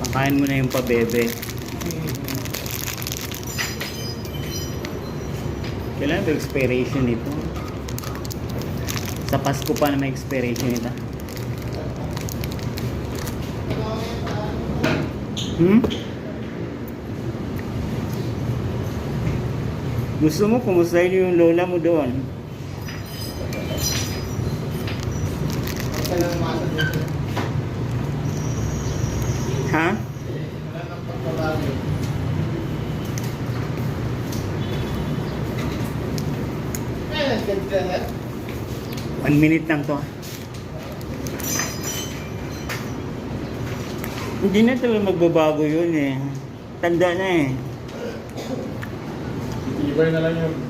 Kain mo na yung pabebe. Kailan ba expiration nito? Sa Pasko pa na may expiration nito. Gusto mo kumustahin yung lola mo doon? Ha? 1 minute lang to. Hindi na talaga magbabago yun eh. Tanda na eh. Ibay na lang yun.